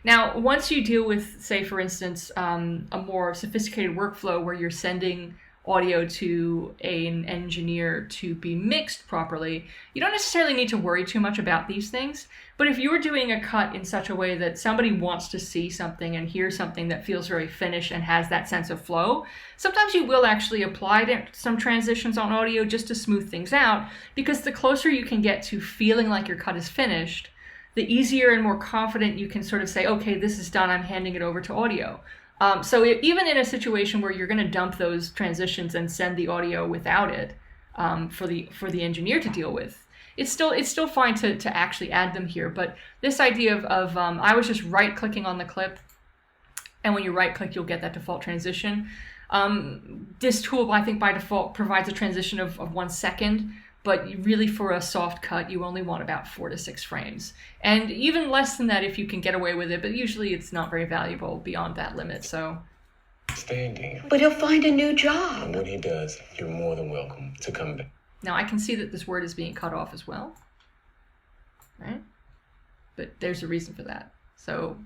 Now, once you deal with, say, for instance, a more sophisticated workflow where you're sending audio to an engineer to be mixed properly, you don't necessarily need to worry too much about these things. But if you're doing a cut in such a way that somebody wants to see something and hear something that feels very finished and has that sense of flow, sometimes you will actually apply some transitions on audio just to smooth things out, because the closer you can get to feeling like your cut is finished, the easier and more confident you can sort of say, okay, this is done, I'm handing it over to audio. So even in a situation where you're going to dump those transitions and send the audio without it for the engineer to deal with, it's still fine to actually add them here. But this idea of I was just right-clicking on the clip, and when you right-click, you'll get that default transition. This tool, I think, by default provides a transition of 1 second. But really, for a soft cut, you only want about 4 to 6 frames. And even less than that if you can get away with it, but usually it's not very valuable beyond that limit, so. Standing. But he'll find a new job. And when he does, you're more than welcome to come back. Now I can see that this word is being cut off as well, right? But there's a reason for that. So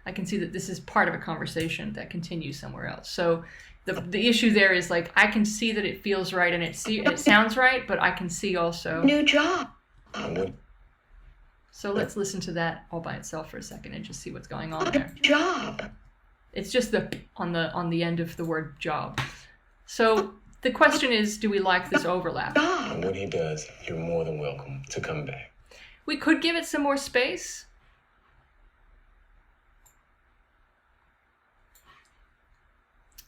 I can see that this is part of a conversation that continues somewhere else. So the issue there is, like, I can see that it feels right and it sounds right, but I can see also New job. So let's listen to that all by itself for a second and just see what's going on there. Job. It's just the on the end of the word job. So the question is, do we like this overlap? And when he does, you're more than welcome to come back. We could give it some more space.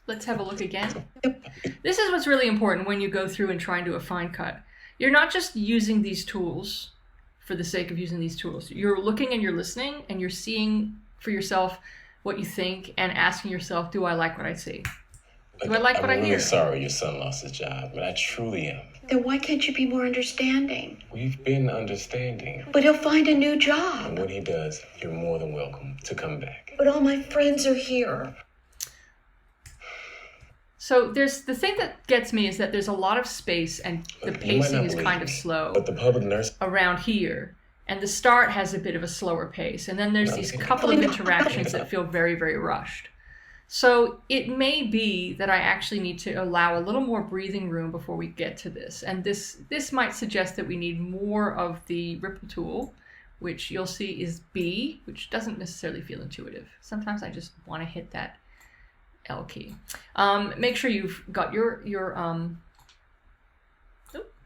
Let's have a look again. This is what's really important when you go through and try and do a fine cut. You're not just using these tools for the sake of using these tools. You're looking and you're listening and you're seeing for yourself what you think and asking yourself, do I like what I see? Do I like what I hear? I'm really sorry your son lost his job, but I truly am. Then why can't you be more understanding? We've been understanding. But he'll find a new job. And when he does, you're more than welcome to come back. But all my friends are here. So there's the thing that gets me is that there's a lot of space and the pacing is kind of slow but the public nurse around here. And the start has a bit of a slower pace. And then there's these couple of interactions that feel very, very rushed. So it may be that I actually need to allow a little more breathing room before we get to this. And this might suggest that we need more of the ripple tool, which you'll see is B, which doesn't necessarily feel intuitive. Sometimes I just want to hit that L key. Make sure you've got your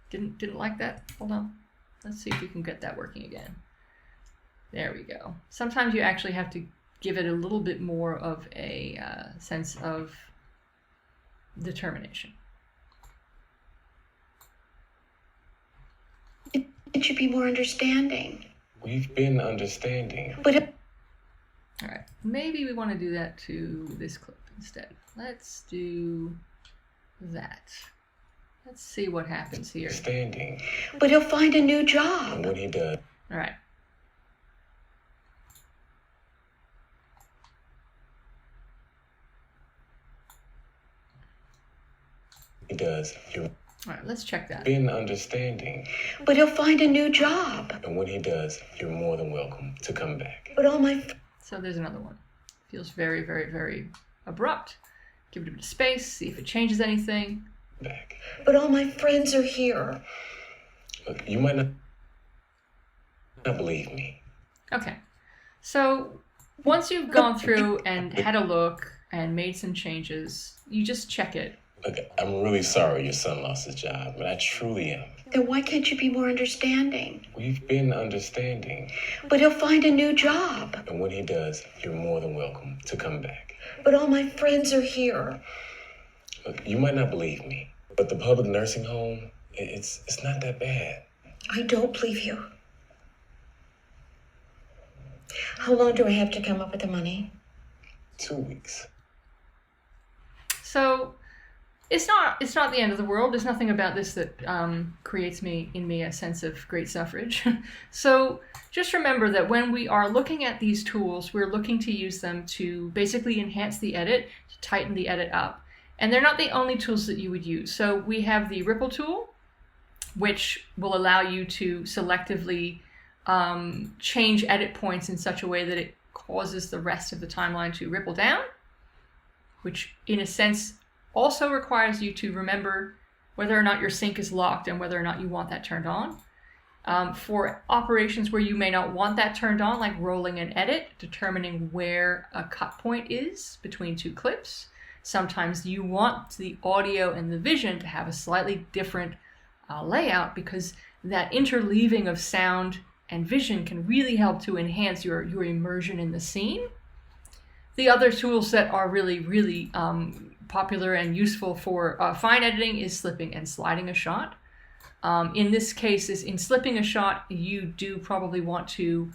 didn't like that. Hold on. Let's see if we can get that working again. There we go. Sometimes you actually have to give it a little bit more of a sense of determination. It should be more understanding. We've been understanding. But All right, maybe we want to do that to this clip instead. Let's do that. Let's see what happens here. Standing. But he'll find a new And job. when he does, All right. you're All right, let's check that. been understanding. But he'll find a new job. And when he does, you're more than welcome to come back. But all my So there's another one. Feels very, very, very abrupt. Give it a bit of space, see if it changes anything. Back. but all my friends are here. Look, you might not believe me. Okay. So once you've gone through and had a look and made some changes, you just check it. Look, I'm really sorry your son lost his job, but I truly am. Then why can't you be more understanding? We've been understanding. But he'll find a new job. And when he does, you're more than welcome to come back. But all my friends are here. Look, you might not believe me, but the public nursing home, it's not that bad. I don't believe you. How long do I have to come up with the money? 2 weeks. So it's not the end of the world. There's nothing about this that creates in me a sense of great suffrage. So just remember that when we are looking at these tools, we're looking to use them to basically enhance the edit, to tighten the edit up. And they're not the only tools that you would use. So we have the ripple tool, which will allow you to selectively change edit points in such a way that it causes the rest of the timeline to ripple down, which in a sense also requires you to remember whether or not your sync is locked and whether or not you want that turned on. For operations where you may not want that turned on, like rolling an edit, determining where a cut point is between two clips. Sometimes you want the audio and the vision to have a slightly different layout, because that interleaving of sound and vision can really help to enhance your immersion in the scene. The other tools that are really popular and useful for fine editing is slipping and sliding a shot. In this case, in slipping a shot, you do probably want to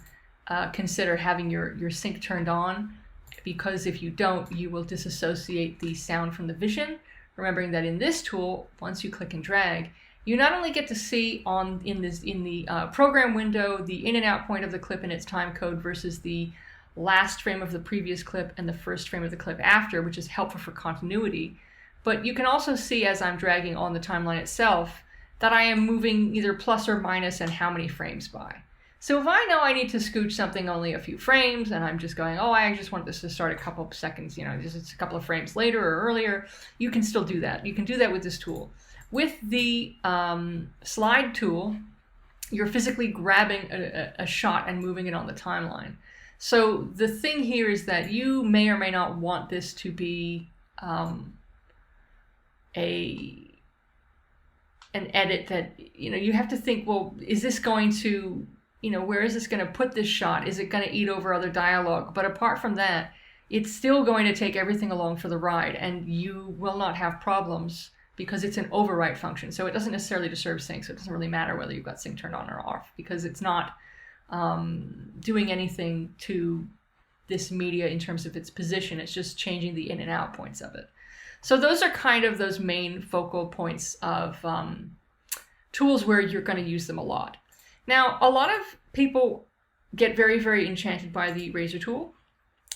consider having your sync turned on, because if you don't, you will disassociate the sound from the vision. Remembering that in this tool, once you click and drag, you not only get to see in the program window the in and out point of the clip and its time code versus the last frame of the previous clip and the first frame of the clip after, which is helpful for continuity, but you can also see as I'm dragging on the timeline itself that I am moving either plus or minus and how many frames by. So if I know I need to scooch something only a few frames and I'm just going, oh, I just want this to start a couple of seconds, just a couple of frames later or earlier, you can still do that. You can do that with this tool. With the slide tool, you're physically grabbing a shot and moving it on the timeline. So the thing here is that you may or may not want this to be an edit that, you have to think, well, is this going to, where is this going to put this shot? Is it going to eat over other dialogue? But apart from that, it's still going to take everything along for the ride, and you will not have problems because it's an overwrite function. So it doesn't necessarily disturb sync, so it doesn't really matter whether you've got sync turned on or off, because it's not doing anything to this media in terms of its position. It's just changing the in and out points of it. So those are kind of those main focal points of tools where you're going to use them a lot. Now, a lot of people get very enchanted by the razor tool.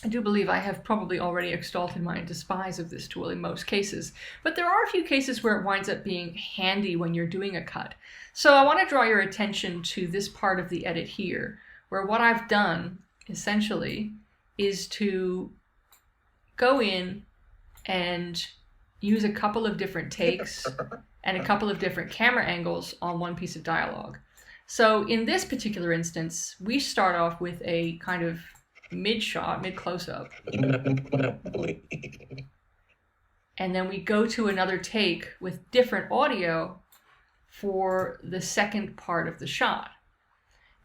I do believe I have probably already exalted my despise of this tool in most cases, but there are a few cases where it winds up being handy when you're doing a cut. So I want to draw your attention to this part of the edit here, where what I've done essentially is to go in and use a couple of different takes and a couple of different camera angles on one piece of dialogue. So in this particular instance, we start off with a kind of mid-shot, mid-close-up. And then we go to another take with different audio for the second part of the shot.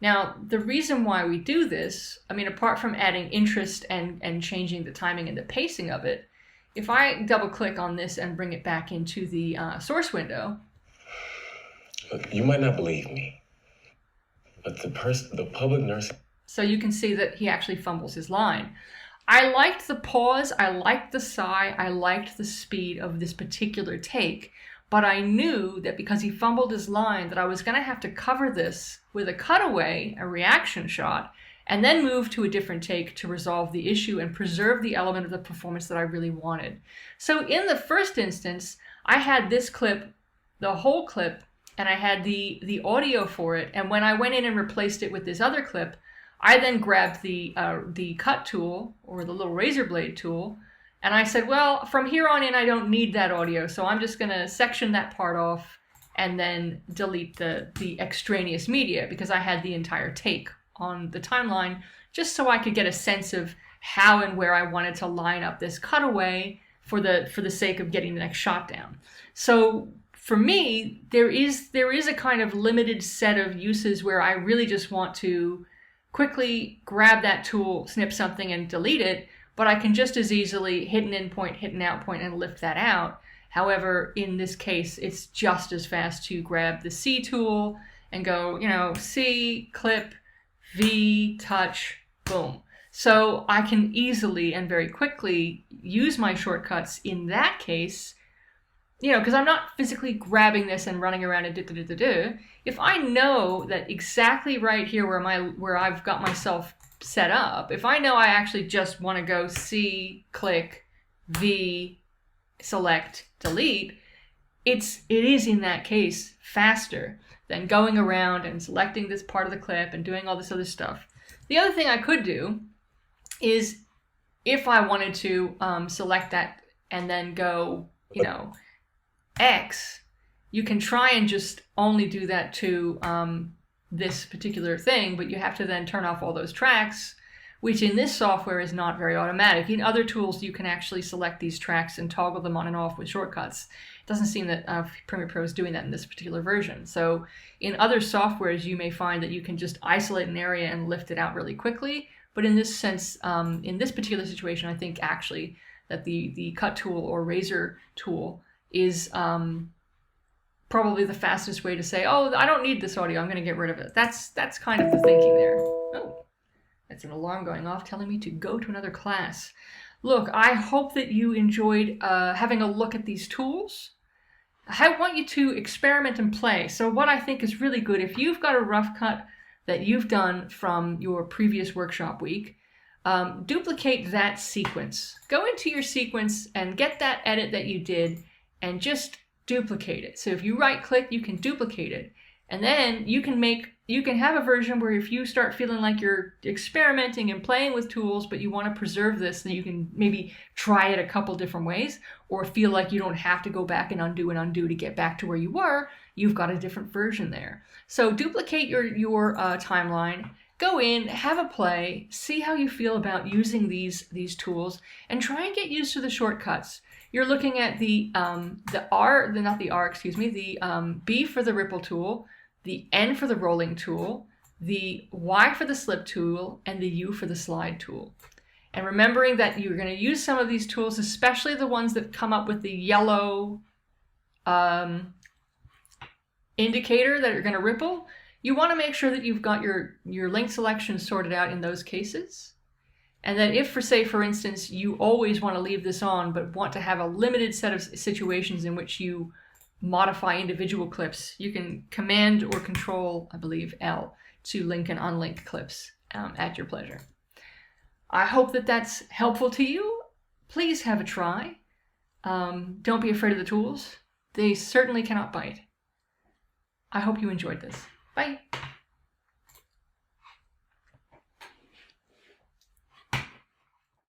Now, the reason why we do this, apart from adding interest and changing the timing and the pacing of it, if I double-click on this and bring it back into the source window... Look, you might not believe me, but the public nurse... So you can see that he actually fumbles his line. I liked the pause, I liked the sigh, I liked the speed of this particular take, but I knew that because he fumbled his line that I was going to have to cover this with a cutaway, a reaction shot, and then move to a different take to resolve the issue and preserve the element of the performance that I really wanted. So in the first instance, I had this clip, the whole clip, and I had the audio for it, and when I went in and replaced it with this other clip, I then grabbed the cut tool, or the little razor blade tool, and I said, well, from here on in, I don't need that audio, so I'm just going to section that part off and then delete the extraneous media, because I had the entire take on the timeline, just so I could get a sense of how and where I wanted to line up this cutaway for the sake of getting the next shot down. So for me, there is a kind of limited set of uses where I really just want to quickly grab that tool, snip something, and delete it, but I can just as easily hit an in point, hit an out point, and lift that out. However, in this case, it's just as fast to grab the C tool and go, C, clip, V, touch, boom. So I can easily and very quickly use my shortcuts in that case, because I'm not physically grabbing this and running around and If I know that exactly right here where I've got myself set up, if I know I actually just want to go C, click, V, select, delete, it is in that case faster than going around and selecting this part of the clip and doing all this other stuff. The other thing I could do is if I wanted to select that and then go, X, you can try and just only do that to this particular thing, but you have to then turn off all those tracks, which in this software is not very automatic. In other tools, you can actually select these tracks and toggle them on and off with shortcuts. It doesn't seem that Premiere Pro is doing that in this particular version. So in other softwares, you may find that you can just isolate an area and lift it out really quickly. But in this sense, in this particular situation, I think actually that the cut tool or razor tool is probably the fastest way to say, oh, I don't need this audio, I'm going to get rid of it. That's kind of the thinking there. Oh, that's an alarm going off telling me to go to another class. Look, I hope that you enjoyed having a look at these tools. I want you to experiment and play. So what I think is really good, if you've got a rough cut that you've done from your previous workshop week, duplicate that sequence. Go into your sequence and get that edit that you did and just duplicate it. So if you right click, you can duplicate it. And then you can have a version where if you start feeling like you're experimenting and playing with tools, but you want to preserve this, then you can maybe try it a couple different ways, or feel like you don't have to go back and undo to get back to where you were. You've got a different version there. So duplicate your timeline, go in, have a play, see how you feel about using these tools, and try and get used to the shortcuts. You're looking at the B for the ripple tool, the N for the rolling tool, the Y for the slip tool, and the U for the slide tool. And remembering that you're going to use some of these tools, especially the ones that come up with the yellow indicator that are going to ripple, you want to make sure that you've got your link selection sorted out in those cases. And that if, for instance, you always want to leave this on, but want to have a limited set of situations in which you modify individual clips, you can Command or Control, I believe, L to link and unlink clips at your pleasure. I hope that that's helpful to you. Please have a try. Don't be afraid of the tools. They certainly cannot bite. I hope you enjoyed this. Bye.